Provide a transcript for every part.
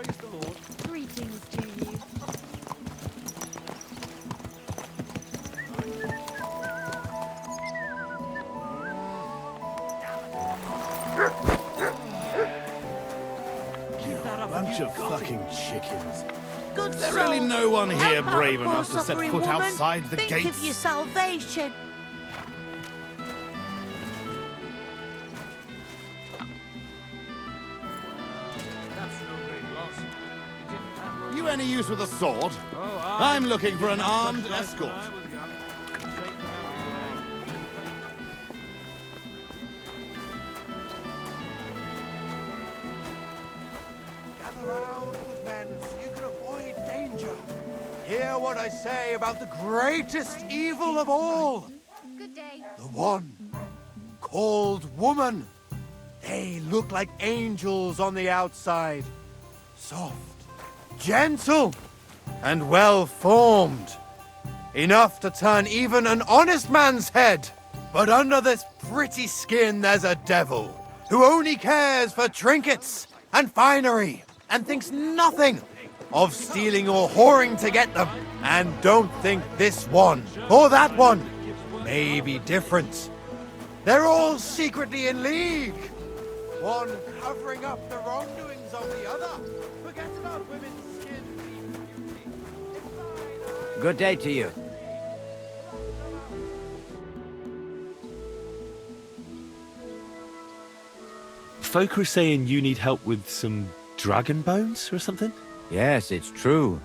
Praise the Lord. Greetings to you. Keep that up. Bunch of fucking chickens. Good Is there soul. really no one here Help out, brave poor enough to set suffering foot woman. outside the Think gates? of your salvation. That's no great loss. You didn't have You any use with a sword? Oh, I'm looking for an didn't have armed such nice escort. when I was young. Straight from Gather round, good men, so you can avoid danger. Hear what I say about the greatest evil of all. Good day. The one called woman. They look like angels on the outside. Soft, gentle, and well-formed. Enough to turn even an honest man's head. But under this pretty skin there's a devil who only cares for trinkets and finery and thinks nothing of stealing or whoring to get them. And don't think this one or that one may be different. They're all secretly in league. One covering up the wrongdoings of the other. Forget about women's skin. Good day to you. Folk are saying you need help with some dragon bones or something? Yes, it's true.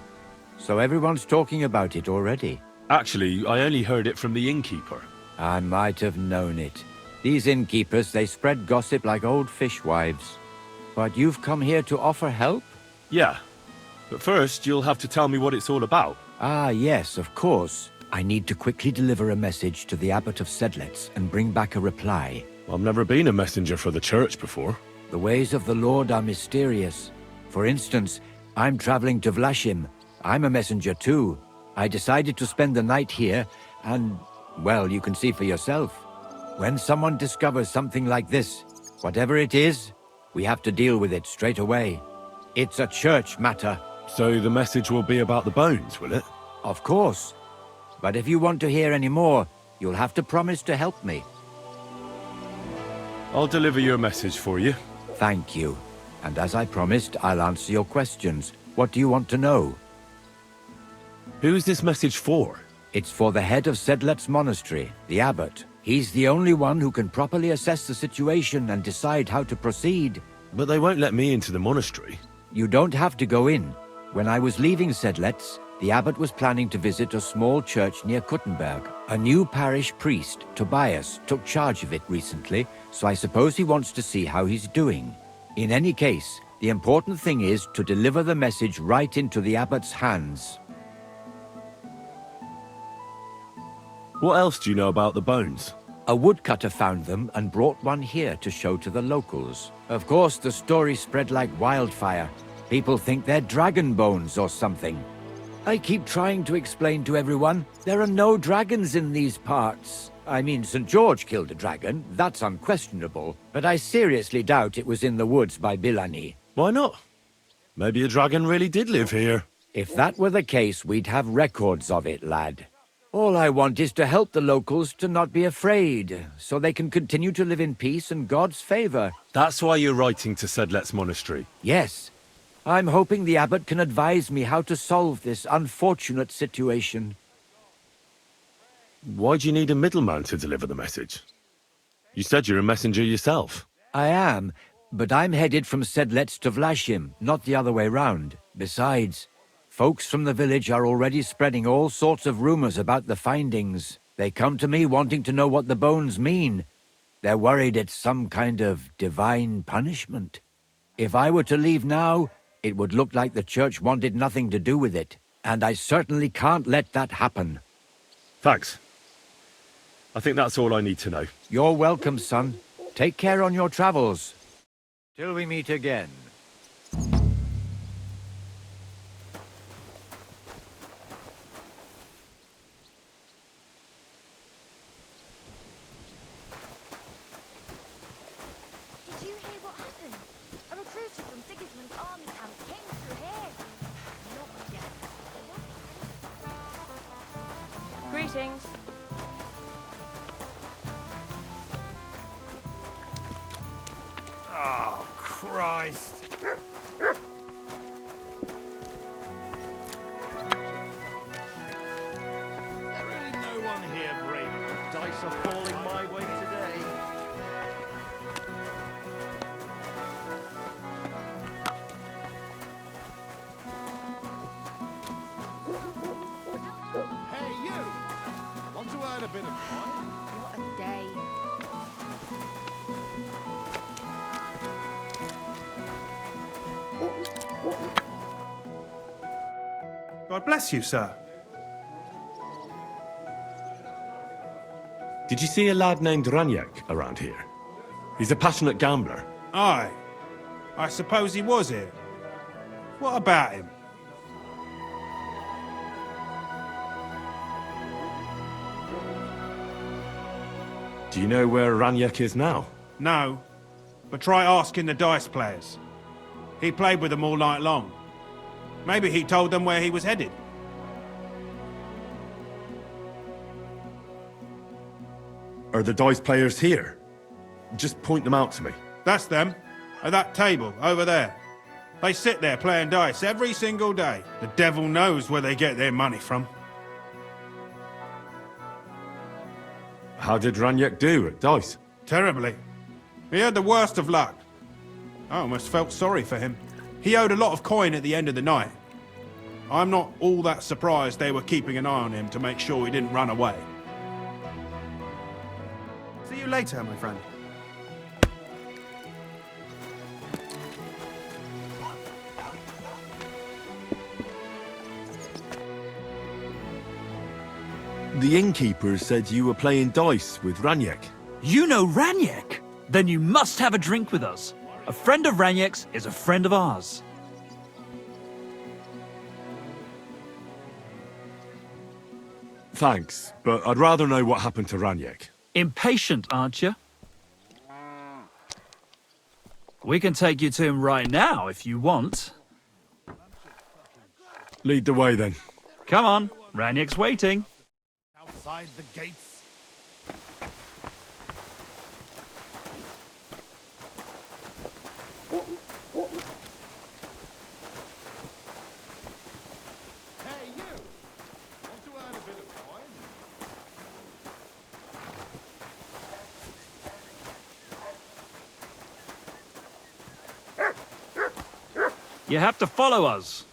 So everyone's talking about it already. Actually, I only heard it from the innkeeper. I might have known it. These innkeepers, they spread gossip like old fishwives. But you've come here to offer help? Yeah. But first, you'll have to tell me what it's all about. Ah, yes, of course. I need to quickly deliver a message to the Abbot of Sedlitz and bring back a reply. I've never been a messenger for the church before. The ways of the Lord are mysterious. For instance, I'm traveling to Vlashim. I'm a messenger too. I decided to spend the night here, and, well, you can see for yourself. When someone discovers something like this, whatever it is, we have to deal with it straight away. It's a church matter. So the message will be about the bones, will it? Of course. But if you want to hear any more, you'll have to promise to help me. I'll deliver your message for you. Thank you. And as I promised, I'll answer your questions. What do you want to know? Who's this message for? It's for the head of Sedlet's monastery, the abbot. He's the only one who can properly assess the situation and decide how to proceed. But they won't let me into the monastery. You don't have to go in. When I was leaving Sedlet's, the abbot was planning to visit a small church near Kuttenberg. A new parish priest, Tobias, took charge of it recently, so I suppose he wants to see how he's doing. In any case, the important thing is to deliver the message right into the abbot's hands. What else do you know about the bones? A woodcutter found them and brought one here to show to the locals. Of course, the story spread like wildfire. People think they're dragon bones or something. I keep trying to explain to everyone, there are no dragons in these parts. I mean, St. George killed a dragon, that's unquestionable, but I seriously doubt it was in the woods by Bilani. Why not? Maybe a dragon really did live here. If that were the case, we'd have records of it, lad. All I want is to help the locals to not be afraid, so they can continue to live in peace and God's favor. That's why you're writing to Sedlet's monastery. Yes. I'm hoping the abbot can advise me how to solve this unfortunate situation. Why do you need a middleman to deliver the message? You said you're a messenger yourself. I am, but I'm headed from Sedlets to Vlashim, not the other way round. Besides, folks from the village are already spreading all sorts of rumors about the findings. They come to me wanting to know what the bones mean. They're worried it's some kind of divine punishment. If I were to leave now, it would look like the church wanted nothing to do with it, and I certainly can't let that happen. Thanks. I think that's all I need to know. You're welcome, son. Take care on your travels. Till we meet again. Did you hear what happened? A recruiter from Sigismund's army camp came through Greetings. Oh, Christ. There really no one here brave enough. Dice are falling my way today. Hey, you! Want to earn a bit of coin? What a day. God bless you, sir. Did you see a lad named Ranyak around here? He's a passionate gambler. Aye. I suppose he was here. What about him? Do you know where Ranyak is now? No. But try asking the dice players. He played with them all night long. Maybe he told them where he was headed. Are the dice players here? Just point them out to me. That's them. At that table, over there. They sit there playing dice every single day. The devil knows where they get their money from. How did Ranyak do at dice? Terribly. He had the worst of luck. I almost felt sorry for him. He owed a lot of coin at the end of the night. I'm not all that surprised they were keeping an eye on him to make sure he didn't run away. See you later, my friend. The innkeeper said you were playing dice with Ranyak. You know Ranyak? Then you must have a drink with us. A friend of Ranyak's is a friend of ours. Thanks, but I'd rather know what happened to Ranyak. Impatient, aren't you? We can take you to him right now if you want. Lead the way then. Come on, Ranyak's waiting. Outside the gates. Hey, you! Want to earn a bit of coin? You have to follow us.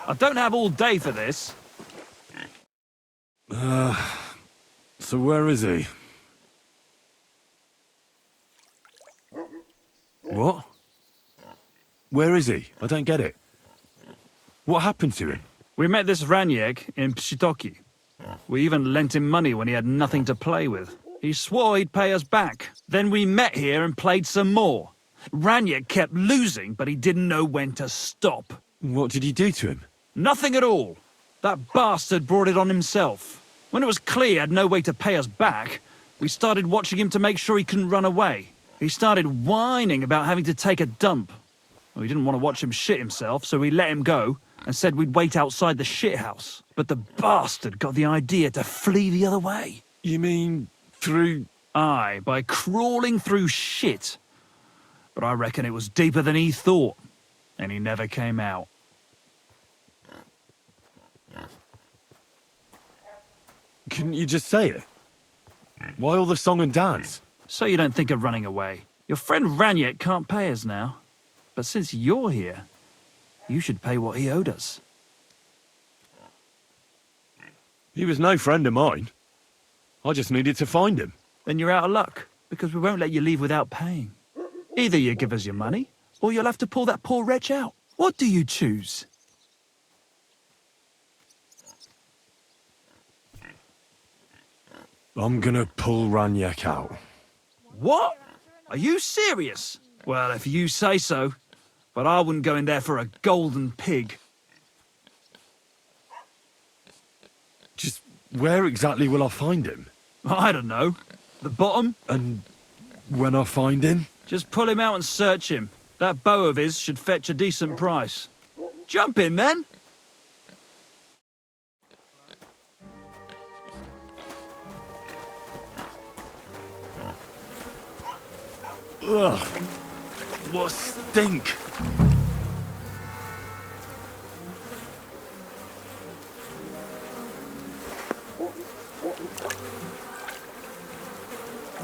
I don't have all day for this. So where is he? What? Where is he? I don't get it. What happened to him? We met this Ranyak in Pshitoki. We even lent him money when he had nothing to play with. He swore he'd pay us back. Then we met here and played some more. Ranier kept losing, but he didn't know when to stop. What did he do to him? Nothing at all. That bastard brought it on himself. When it was clear he had no way to pay us back, we started watching him to make sure he couldn't run away. He started whining about having to take a dump. Well, we didn't want to watch him shit himself, so we let him go and said we'd wait outside the shithouse. But the bastard got the idea to flee the other way. You mean through... Aye, by crawling through shit. But I reckon it was deeper than he thought, and he never came out. Couldn't you just say it? Why all the song and dance? So you don't think of running away. Your friend Ranier can't pay us now. But since you're here, you should pay what he owed us. He was no friend of mine. I just needed to find him. Then you're out of luck, because we won't let you leave without paying. Either you give us your money, or you'll have to pull that poor wretch out. What do you choose? I'm gonna pull Ranier out. What? Are you serious? Well, if you say so. But I wouldn't go in there for a golden pig. Just where exactly will I find him? I don't know. The bottom? And when I find him? Just pull him out and search him. That bow of his should fetch a decent price. Jump in, then. Ugh. What stink!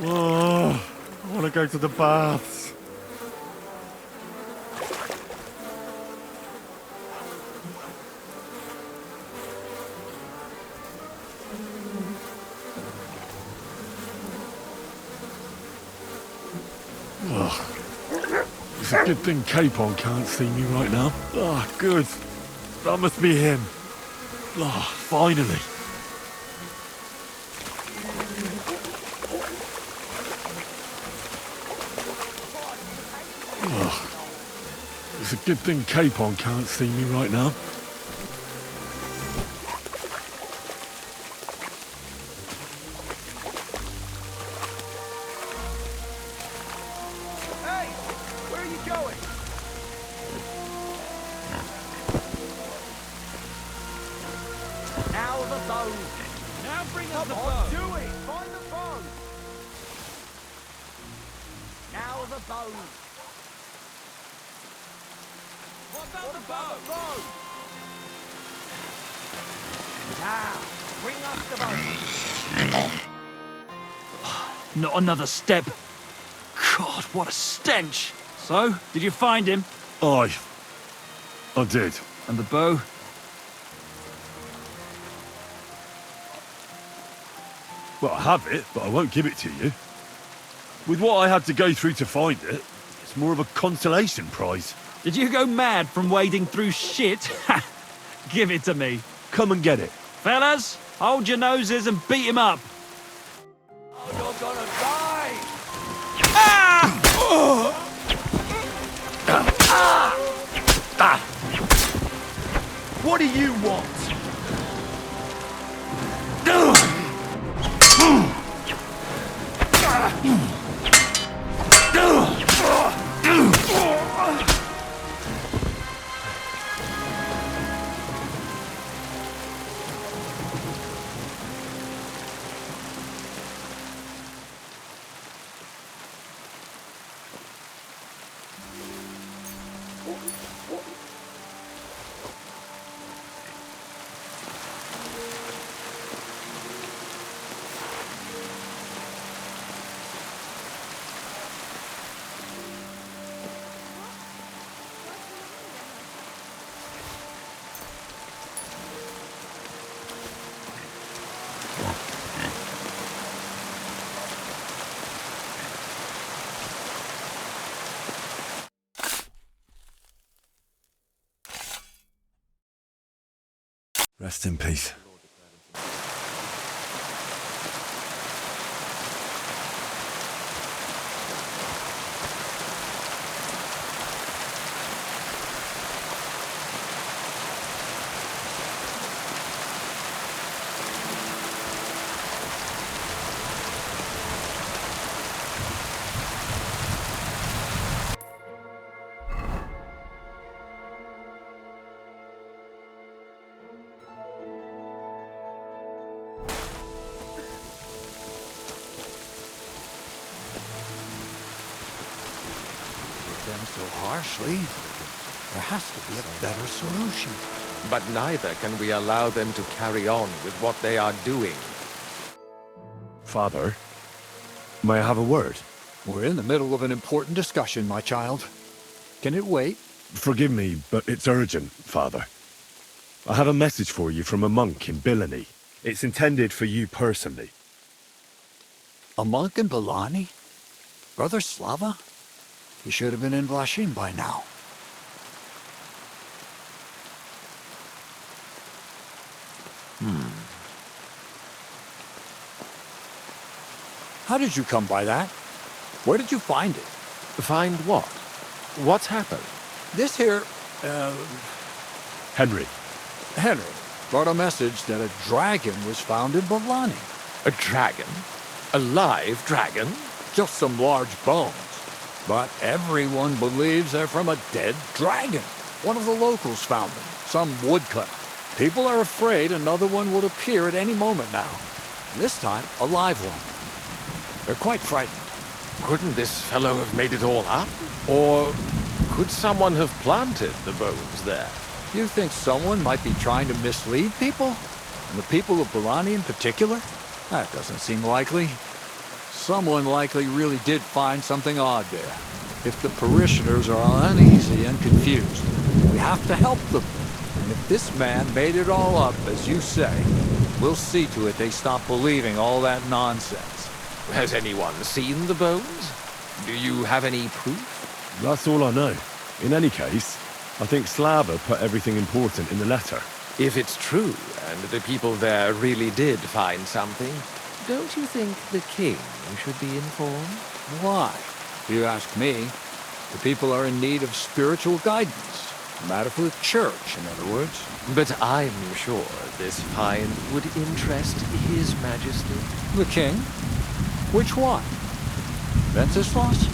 Oh, I want to go to the baths. It's a good thing Capon can't see me right now. Ah, good. That must be him. Ah, finally. It's a good thing Capon can't see me right now. Hey! Where are you going? Now the bow. Now bring us the Come bow. on, do it! Find the bow! Now the bow. What about the bow? Bow! Now, bring us the bow. Not another step. God, what a stench. So, did you find him? I did. And the bow? Well, I have it, but I won't give it to you. With what I had to go through to find it, it's more of a consolation prize. Did you go mad from wading through shit? Give it to me. Come and get it. Fellas, hold your noses and beat him up. Oh, you're gonna die! What do you want? Rest in peace. so harshly. There has to be a better solution. But neither can we allow them to carry on with what they are doing. Father, may I have a word? We're in the middle of an important discussion, my child. Can it wait? Forgive me, but it's urgent, Father. I have a message for you from a monk in Bilani. It's intended for you personally. A monk in Bilani? Brother Slava? He should have been in Vlashim by now. How did you come by that? Where did you find it? Find what? What's happened? This here, Henry, Henry, brought a message that a dragon was found in Bilani. A dragon? A live dragon? Just some large bones. But everyone believes they're from a dead dragon. One of the locals found them, some woodcutter. People are afraid another one would appear at any moment now. This time, a live one. They're quite frightened. Couldn't this fellow have made it all up? Or could someone have planted the bones there? You think someone might be trying to mislead people? And the people of Bilani in particular? That doesn't seem likely. Someone likely really did find something odd there. If the parishioners are uneasy and confused, we have to help them. And if this man made it all up, as you say, we'll see to it they stop believing all that nonsense. Has anyone seen the bones? Do you have any proof? that's all I know. In any case, I think Slava put everything important in the letter. If it's true, and the people there really did find something, don't you think the king should be informed? Why? If you ask me, the people are in need of spiritual guidance. A matter for the church, in other words. But I'm sure this find would interest His Majesty. The king? Which one? Wenceslas?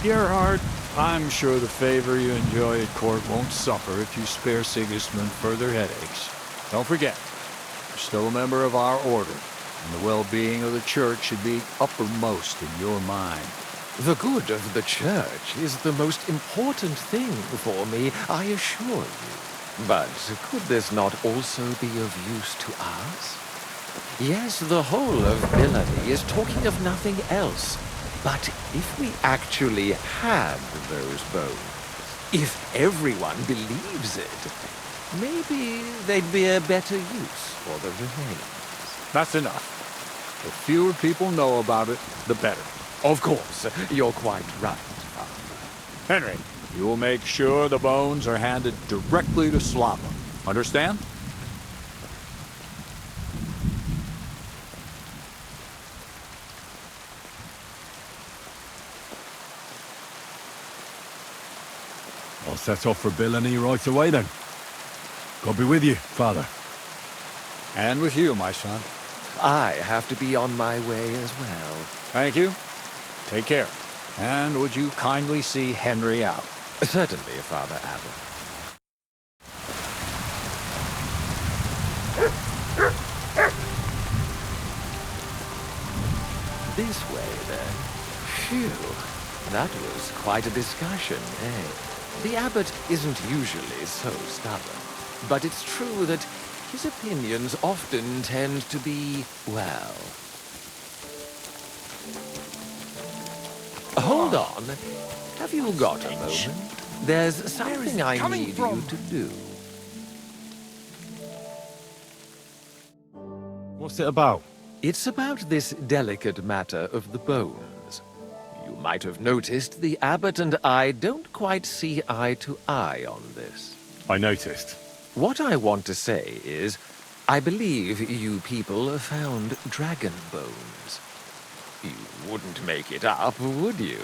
Gerhard, I'm sure the favor you enjoy at court won't suffer if you spare Sigismund further headaches. Don't forget, you're still a member of our order, and the well-being of the church should be uppermost in your mind. The good of the church is the most important thing for me, I assure you. But could this not also be of use to us? Yes, the whole of Bilani is talking of nothing else. But if we actually had those bones, if everyone believes it, maybe they'd be a better use for the remains. That's enough. The fewer people know about it, the better. Of course, you're quite right, Father. Henry, you will make sure the bones are handed directly to Slava. Understand? I'll set off for Bilani right away then. God be with you, Father. And with you, my son. I have to be on my way as well. Thank you. Take care. And would you kindly see Henry out? Certainly, Father Abbot. This way, then. Phew. That was quite a discussion, eh? The abbot isn't usually so stubborn. But it's true that his opinions often tend to be, well... Hold on. Have you got a moment? There's something I need you to do. What's it about? It's about this delicate matter of the bones. You might have noticed the abbot and I don't quite see eye to eye on this. I noticed. What I want to say is, I believe you people found dragon bones. You wouldn't make it up, would you?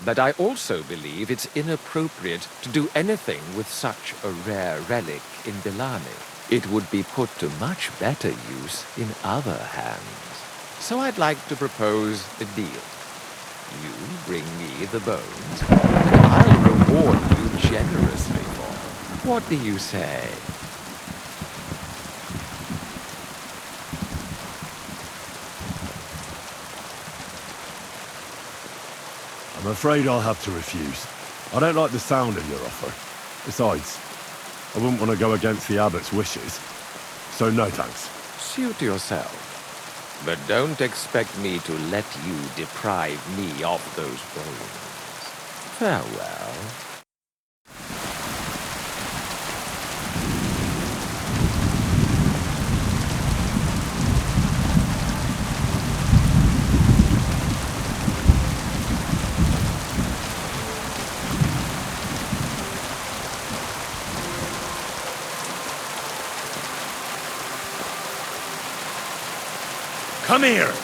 But I also believe it's inappropriate to do anything with such a rare relic in Bilani. It would be put to much better use in other hands. So I'd like to propose a deal. You bring me the bones, and I'll reward you generously for them. What do you say? I'm afraid I'll have to refuse. I don't like the sound of your offer. Besides, I wouldn't want to go against the abbot's wishes. So no thanks. Suit yourself. But don't expect me to let you deprive me of those bones. Farewell. Come here!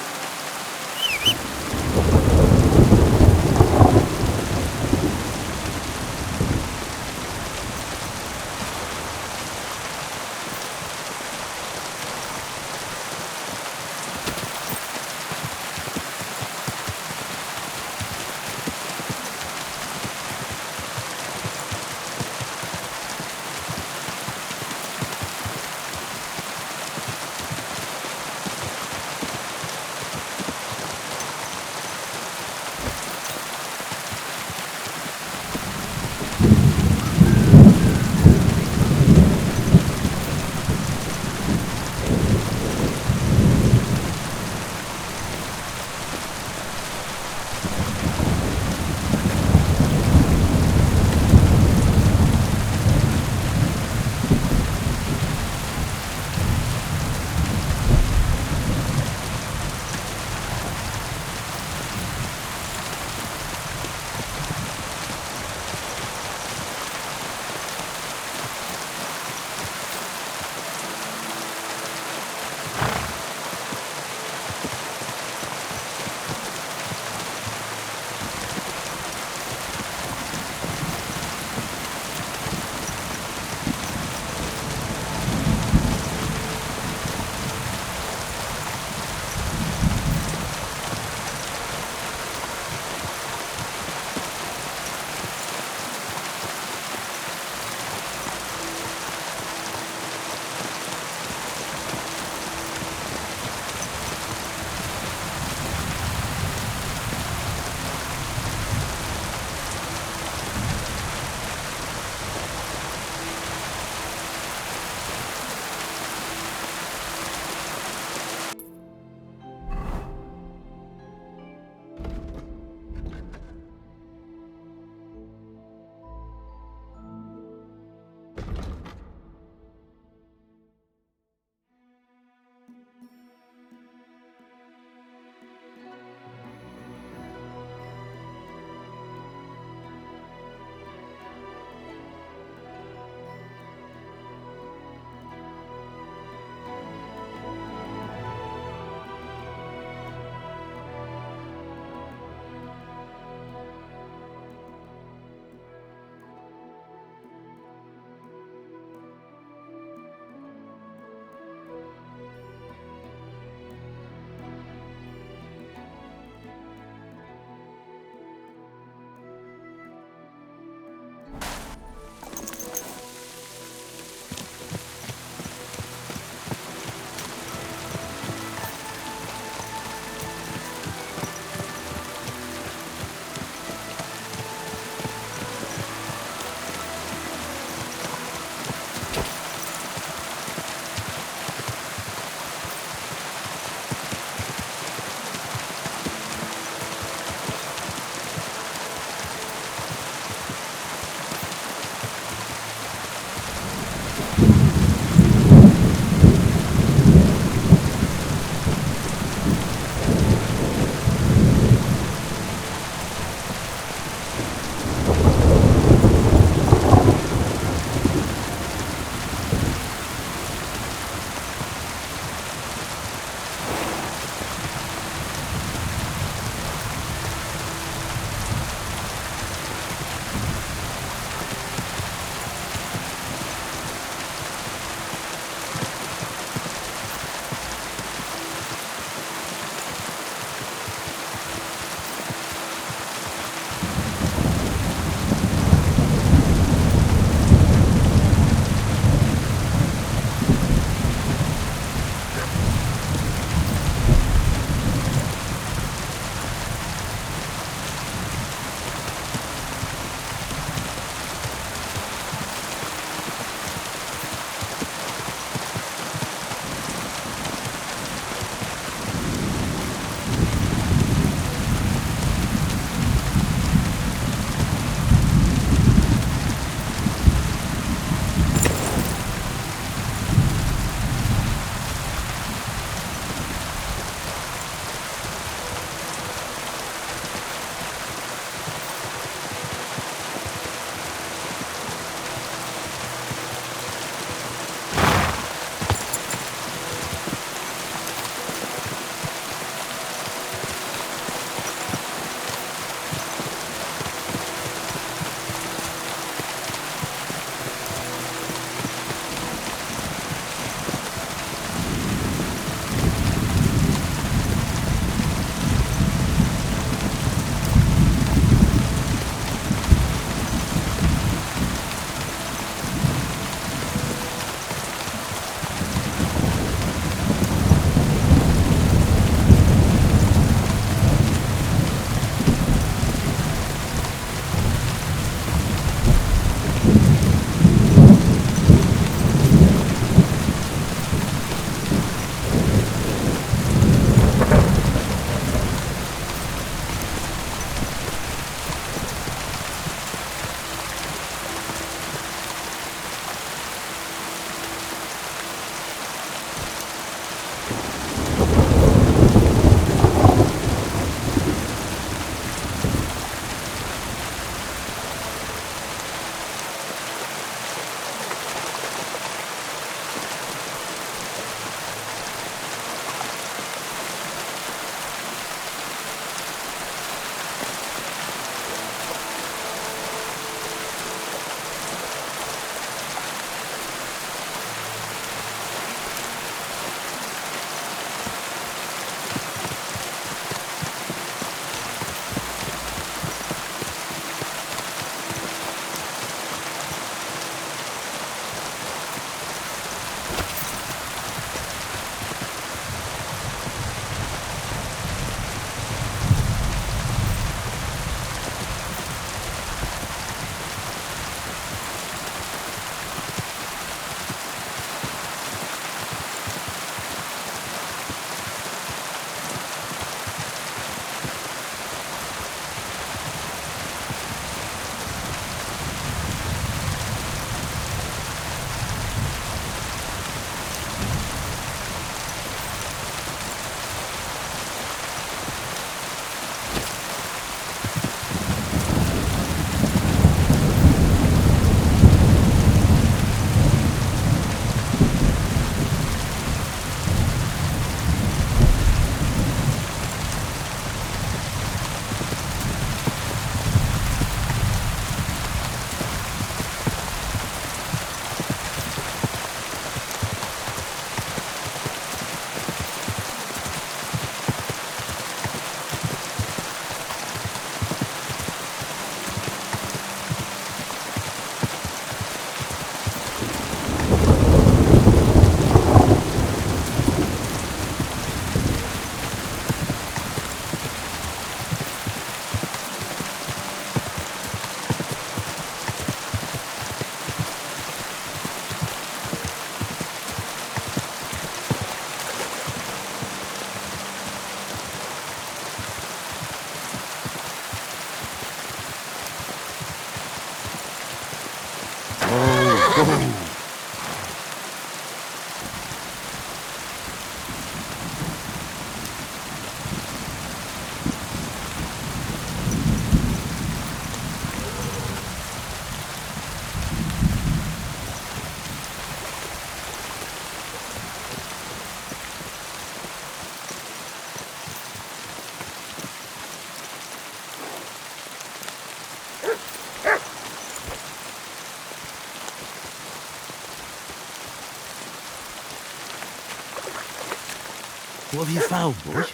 What have you found, boy?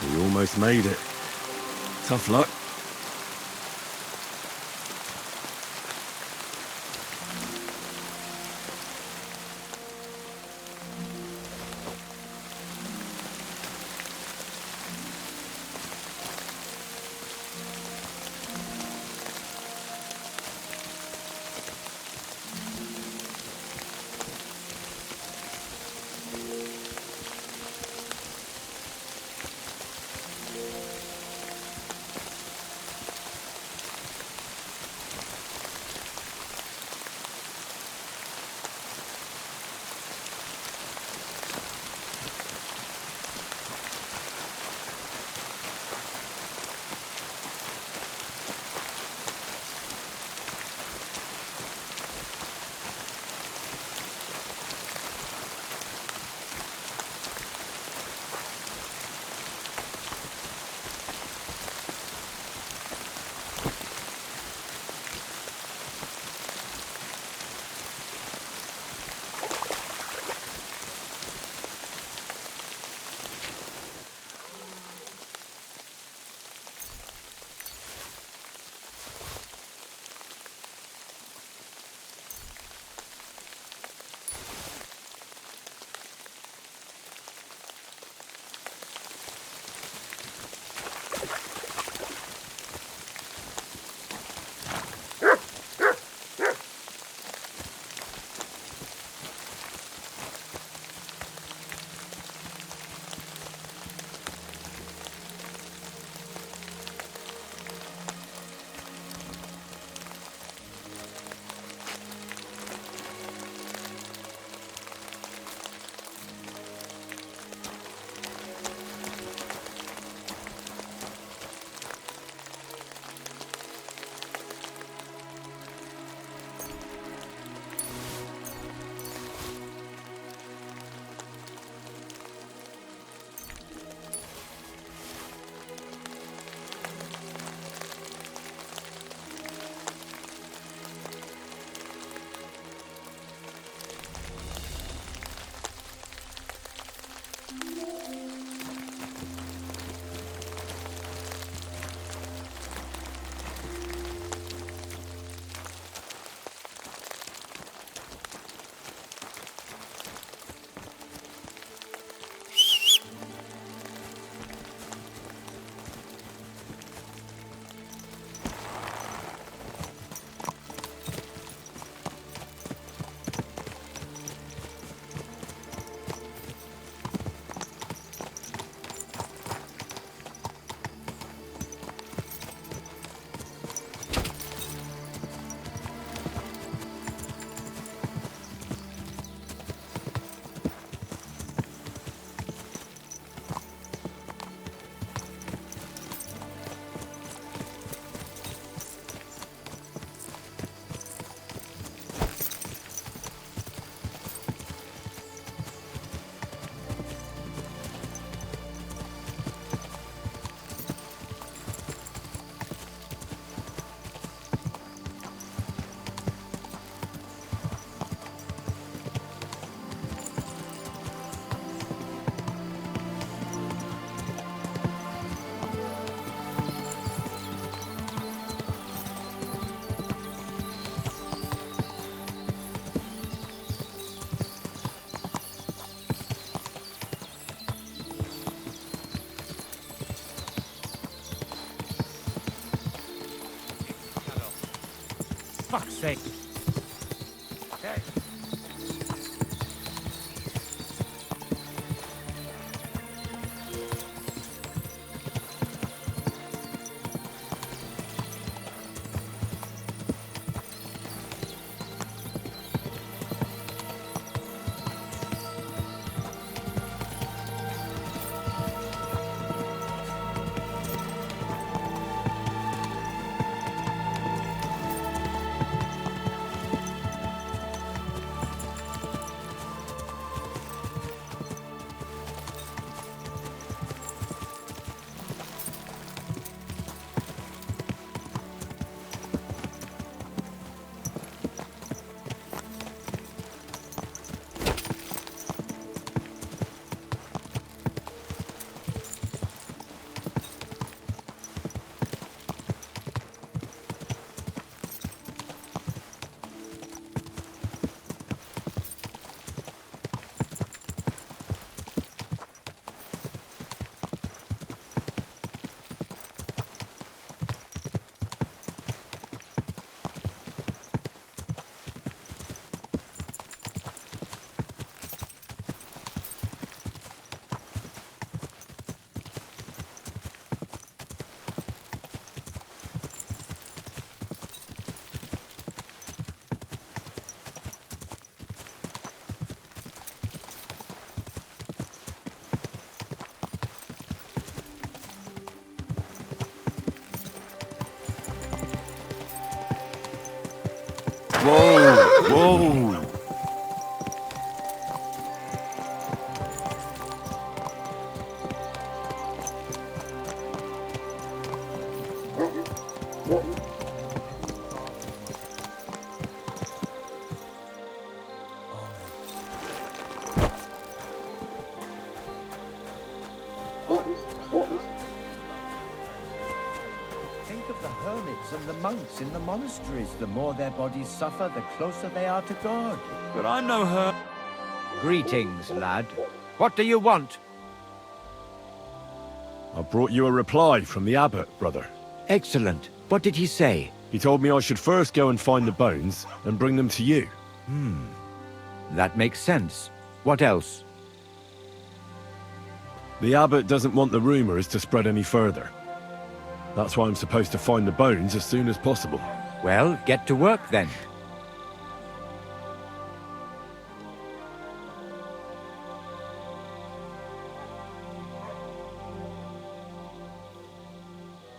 We almost made it. Tough luck. fuck's sake. Okay. Whoa! Whoa! Think of the hermits and the monks in the monasteries. The more their bodies suffer, the closer they are to God. But I'm no her. Greetings, lad. What do you want? I brought you a reply from the abbot, brother. Excellent. What did he say? He told me I should first go and find the bones and bring them to you. That makes sense. What else? The abbot doesn't want the rumors to spread any further. That's why I'm supposed to find the bones as soon as possible. Well, get to work then.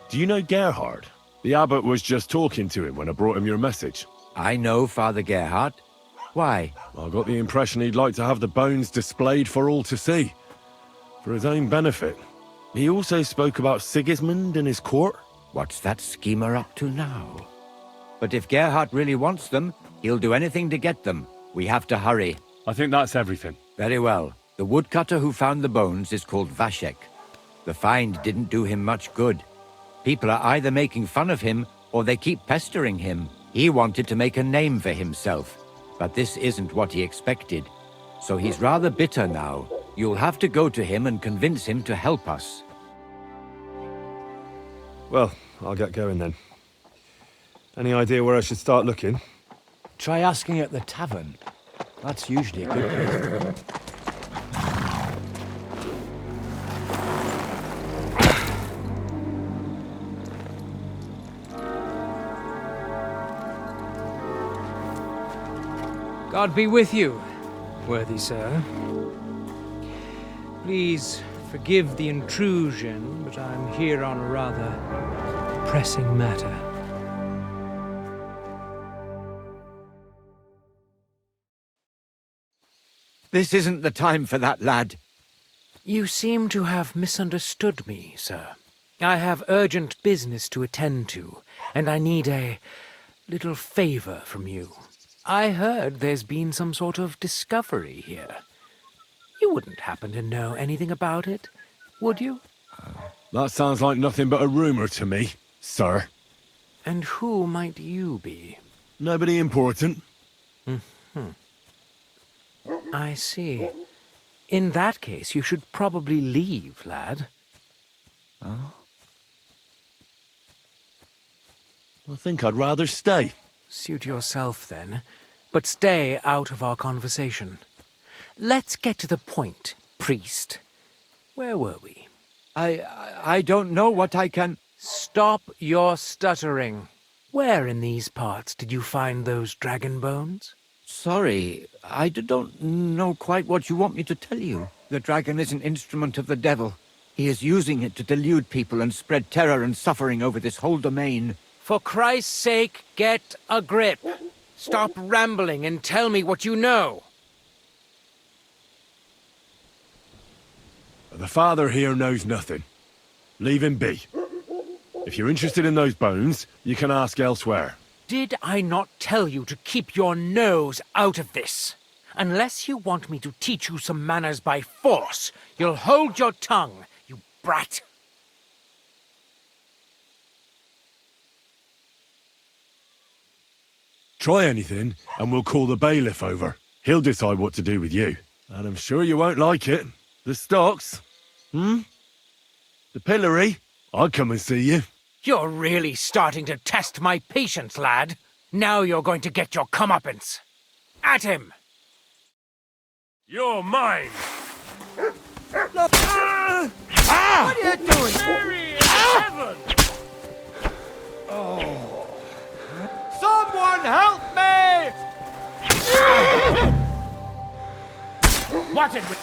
Do you know Gerhard? The abbot was just talking to him when I brought him your message. I know Father Gerhard. Why? I got the impression he'd like to have the bones displayed for all to see, for his own benefit. He also spoke about Sigismund and his court. What's that schemer up to now? But if Gerhard really wants them, he'll do anything to get them. We have to hurry. I think that's everything. Very well. The woodcutter who found the bones is called Vashek. The find didn't do him much good. People are either making fun of him, or they keep pestering him. He wanted to make a name for himself, but this isn't what he expected. So he's rather bitter now. You'll have to go to him and convince him to help us. Well, I'll get going then. Any idea where I should start looking? Try asking at the tavern. That's usually a good place. God be with you, worthy sir. Please forgive the intrusion, but I'm here on a rather pressing matter. This isn't the time for that, lad. You seem to have misunderstood me, sir. I have urgent business to attend to, and I need a little favor from you. I heard there's been some sort of discovery here. You wouldn't happen to know anything about it, would you? That sounds like nothing but a rumor to me, sir. And who might you be? Nobody important. I see. In that case, you should probably leave, lad. I think I'd rather stay. Suit yourself, then. But stay out of our conversation. Let's get to the point, priest. Where were we? I don't know what I can... Stop your stuttering. Where in these parts did you find those dragon bones? Sorry, I don't know quite what you want me to tell you. The dragon is an instrument of the devil. He is using it to delude people and spread terror and suffering over this whole domain. For Christ's sake, get a grip. Stop rambling and tell me what you know. The father here knows nothing. Leave him be. If you're interested in those bones, you can ask elsewhere. Did I not tell you to keep your nose out of this? Unless you want me to teach you some manners by force, you'll hold your tongue, you brat. Try anything, and we'll call the bailiff over. He'll decide what to do with you. And I'm sure you won't like it. The stocks? The pillory? I'll come and see you. You're really starting to test my patience, lad. Now you're going to get your comeuppance. At him! You're mine! What are you doing? Mary in heaven! Someone help me! What it with...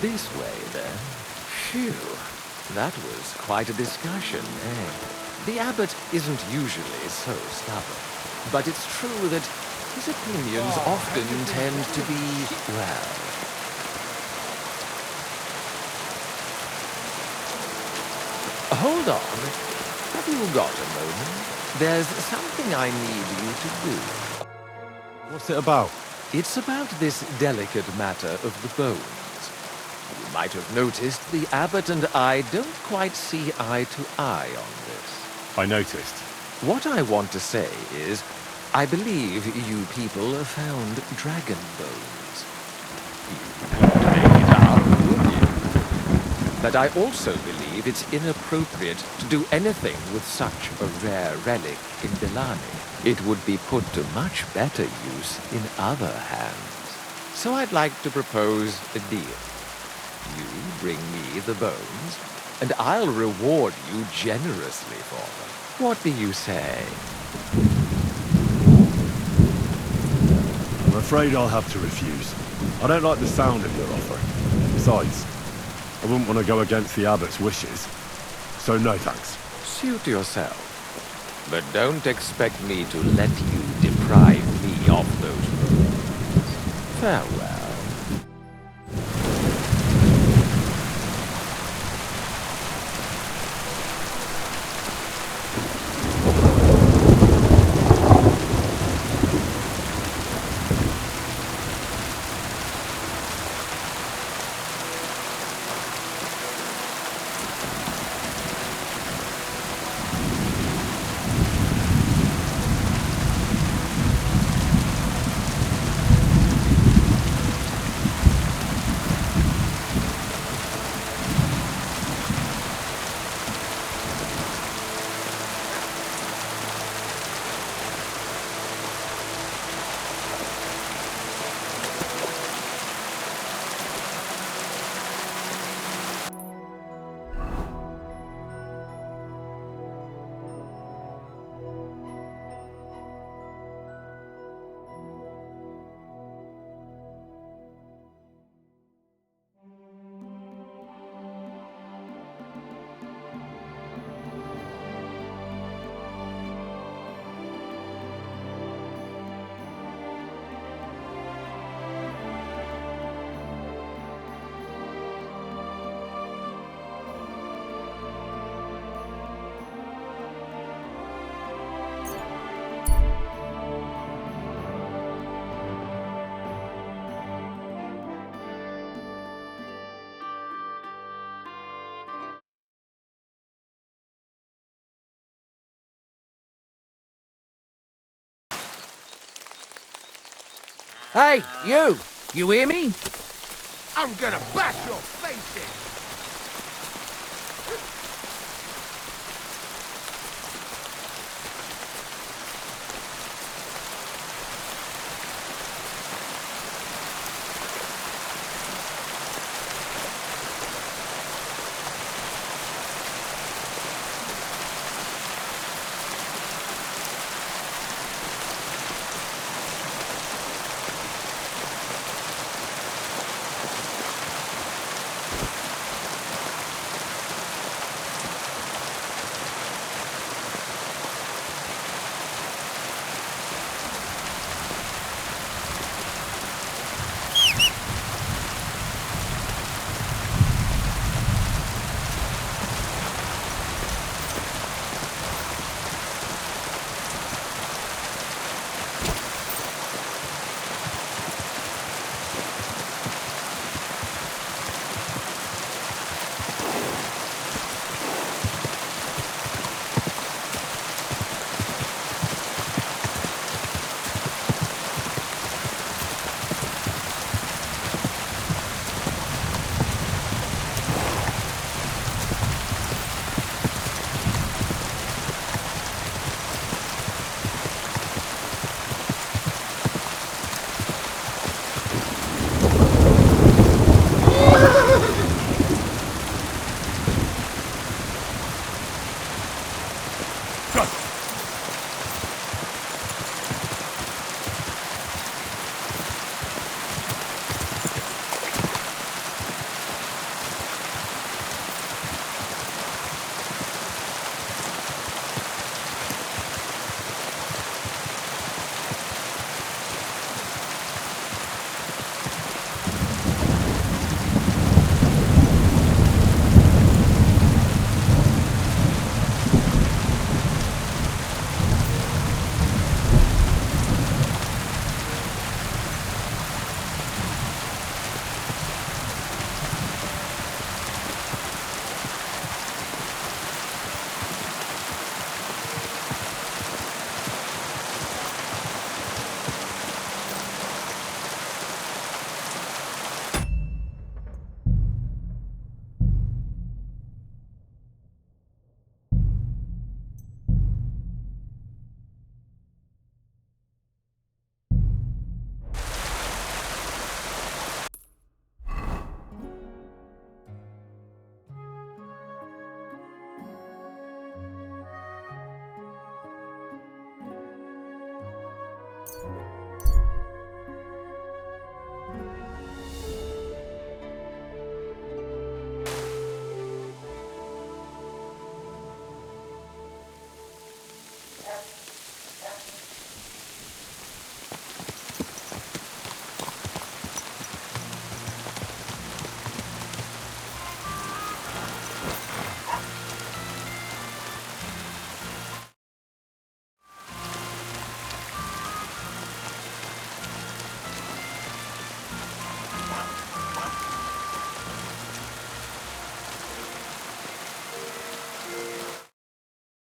This way, then. Phew. That was quite a discussion, eh? The abbot isn't usually so stubborn. But it's true that his opinions often tend to be, well... Hold on. Have you got a moment? There's something I need you to do. What's it about? It's about this delicate matter of the bones. You might have noticed the abbot and I don't quite see eye to eye on this. I noticed. What I want to say is, I believe you people have found dragon bones. You wouldn't make it up, would you? But I also believe it's inappropriate to do anything with such a rare relic in Belani. It would be put to much better use in other hands. So I'd like to propose a deal. You bring me the bones, and I'll reward you generously for them. What do you say? I'm afraid I'll have to refuse. I don't like the sound of your offer. Besides, I wouldn't want to go against the abbot's wishes. So no thanks. Suit yourself. But don't expect me to let you deprive me of those bones. Farewell. Hey, you! You hear me? I'm gonna bash your face in!